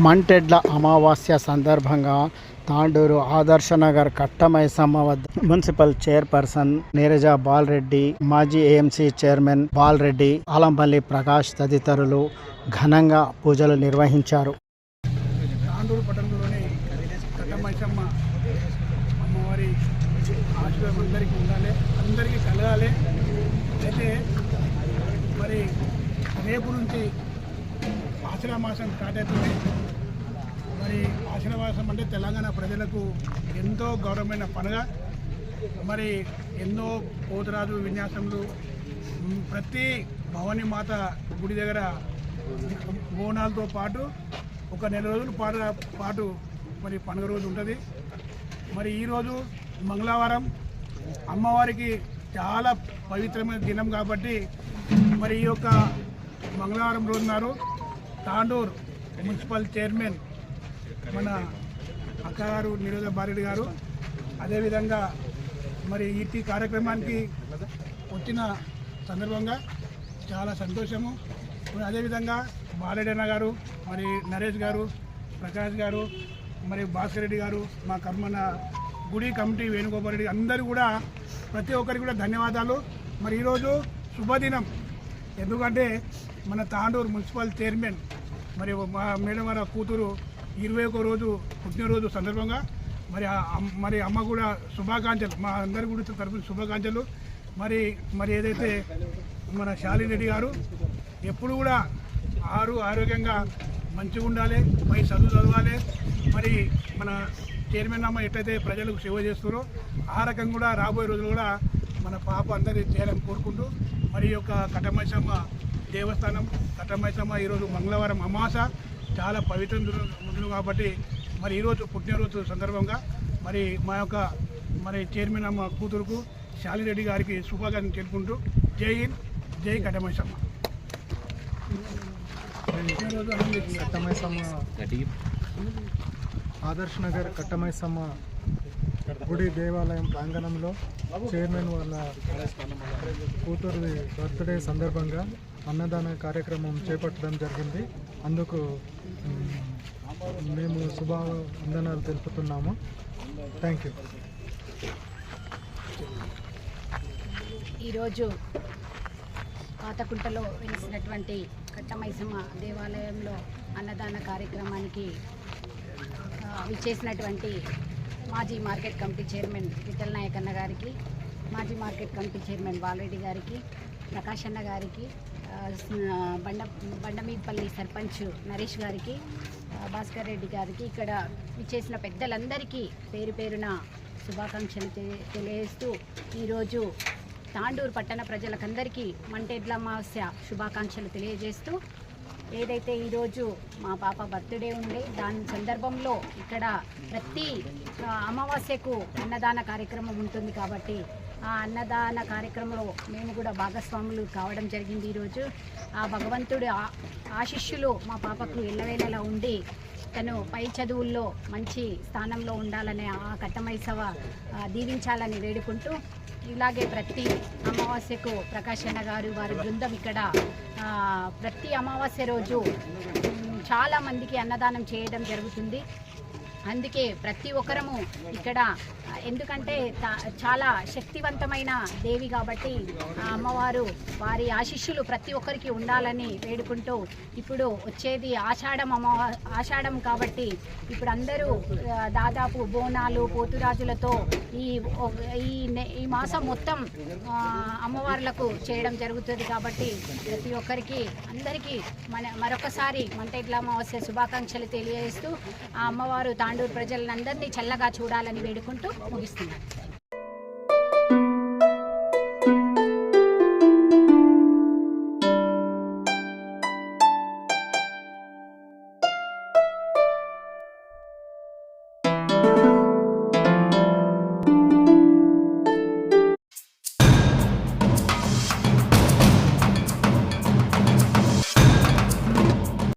మంటెడ్ల అమావాస్య సందర్భంగా తాండూరు ఆదర్శనగర్ కట్టమైసమ్మ వద్ద మున్సిపల్ చైర్పర్సన్ నీరజ బాలరెడ్డి, మాజీ ఏఎంసీ చైర్మన్ బాలరెడ్డి, ఆలంపల్లి ప్రకాష్ తదితరులు ఘనంగా పూజలు నిర్వహించారు. తాండూరు పట్టణంలోని కట్టమైసమ్మ అమ్మవారి ఆశీర్వాదం అందరికీ ఉండాలి, అందరికీ కలగాలి. అయితే మరి రేపు నుంచి ఆషాఢ మాసం స్టార్ట్ అవుతుంది. మరి ఆషాఢ మాసం అంటే తెలంగాణ ప్రజలకు ఎంతో గౌరవమైన పండుగ. మరి ఎన్నో పోతురాజు విన్యాసములు, ప్రతి భవానీ మాత గుడి దగ్గర బోనాలతో పాటు ఒక నెల రోజుల పాటు మరి పండుగ రోజు ఉంటుంది. మరి ఈరోజు మంగళవారం అమ్మవారికి చాలా పవిత్రమైన దినం కాబట్టి మరి ఈ యొక్క మంగళవారం రోజున్నారు తాండూరు మున్సిపల్ చైర్మన్ మన అక్కగారు నీరజ బాలరెడ్డి గారు, అదేవిధంగా మరి ఈ కార్యక్రమానికి వచ్చిన సందర్భంగా చాలా సంతోషము. అదేవిధంగా బాలరెడ్డి అన్న గారు, మరి నరేష్ గారు, ప్రకాష్ గారు, మరి భాస్కర్ రెడ్డి గారు, మా కర్మన గుడి కమిటీ వేణుగోపాల్ రెడ్డి అందరూ కూడా ప్రతి ఒక్కరికి కూడా ధన్యవాదాలు. మరి ఈరోజు శుభదినం, ఎందుకంటే మన తాండూరు మున్సిపల్ చైర్మన్ మరి మా మేడం గారి కూతురు 21వ రోజు పుట్టినరోజు సందర్భంగా మరి అమ్మ కూడా శుభాకాంక్షలు, మా అందరి కూడా తరపున శుభాకాంక్షలు. మరి ఏదైతే మన శాలిరెడ్డి గారు ఎప్పుడు కూడా ఆరోగ్యంగా మంచిగా ఉండాలి, పై చదవాలి. మరి మన చైర్మన్ అమ్మ ఎట్లయితే ప్రజలకు సేవ చేస్తారో ఆ రకంగా కూడా రాబోయే రోజులు కూడా మన పాప అందరినీ చేయాలని కోరుకుంటూ, మరి యొక్క కట్టమైసమ్మ దేవస్థానం కట్టమైసమ్మ ఈరోజు మంగళవారం అమావాస చాలా పవిత్రం కాబట్టి మరి ఈరోజు పుట్టినరోజు సందర్భంగా మరి మా యొక్క మరి చైర్మన్ అమ్మ కూతురుకు శాలిరెడ్డి గారికి శుభాకాంక్షలు తెలుపుకుంటూ జై హింద్, జై కట్టమైసమ్మ. కట్టమైసమ్మ ఆదర్శ్ నగర్ కట్టమైసమ్మ గుడి దేవాలయం ప్రాంగణంలో చైర్మన్ వాళ్ళ కూతురు బర్త్డే సందర్భంగా అన్నదాన కార్యక్రమం చేపట్టడం జరిగింది. అందుకు మేము శుభావందనాలు తెలుపుతున్నాము. Thank you. ఈరోజు పాతకుంటలో వెలిసినటువంటి కట్టమైసమ్మ దేవాలయంలో అన్నదాన కార్యక్రమానికి విచ్చేసినటువంటి మాజీ market committee chairman Vithal Nayak అన్న గారికి, మాజీ మార్కెట్ కమిటీ చైర్మన్ బాలరెడ్డి గారికి, ప్రకాష్ అన్న గారికి, బండమీదపల్లి సర్పంచ్ నరేష్ గారికి, భాస్కర్ రెడ్డి గారికి, ఇక్కడ విచ్చేసిన పెద్దలందరికీ పేరు పేరున శుభాకాంక్షలు తెలియజేస్తూ ఈరోజు తాండూరు పట్టణ ప్రజలకందరికీ మంటెడ్ల అమావాస్య శుభాకాంక్షలు తెలియజేస్తూ, ఏదైతే ఈరోజు మా పాప బర్త్డే ఉండే దాని సందర్భంలో ఇక్కడ ప్రతి అమావాస్యకు అన్నదాన కార్యక్రమం ఉంటుంది కాబట్టి ఆ అన్నదాన కార్యక్రమంలో మేము కూడా భాగస్వాములు కావడం జరిగింది. ఈరోజు ఆ భగవంతుడి ఆశీస్సులు మా పాపకు ఎల్లవేళలా ఉండి తను పై చదువుల్లో మంచి స్థానంలో ఉండాలని ఆ కట్టమైసమ్మ దీవించాలని వేడుకుంటూ, ఇలాగే ప్రతి అమావాస్యకు ప్రకాష్ అన్న గారు వారి బృందం ఇక్కడ ప్రతి అమావాస్య రోజు చాలామందికి అన్నదానం చేయడం జరుగుతుంది. అందుకే ప్రతి ఒక్కరము ఇక్కడ, ఎందుకంటే చాలా శక్తివంతమైన దేవి కాబట్టి ఆ అమ్మవారు వారి ఆశీస్సులు ప్రతి ఒక్కరికి ఉండాలని వేడుకుంటూ, ఇప్పుడు వచ్చేది ఆషాఢం కాబట్టి ఇప్పుడు అందరూ దాదాపు బోనాలు పోతురాజులతో ఈ మాసం మొత్తం అమ్మవార్లకు చేయడం జరుగుతుంది కాబట్టి ప్రతి ఒక్కరికి అందరికీ మరొకసారి మంటెడ్ల అమావాస్య శుభాకాంక్షలు తెలియజేస్తూ ఆ అమ్మవారు తాండూరు ప్రజలందరినీ చల్లగా చూడాలని వేడుకుంటూ ముగిస్తున్నారు.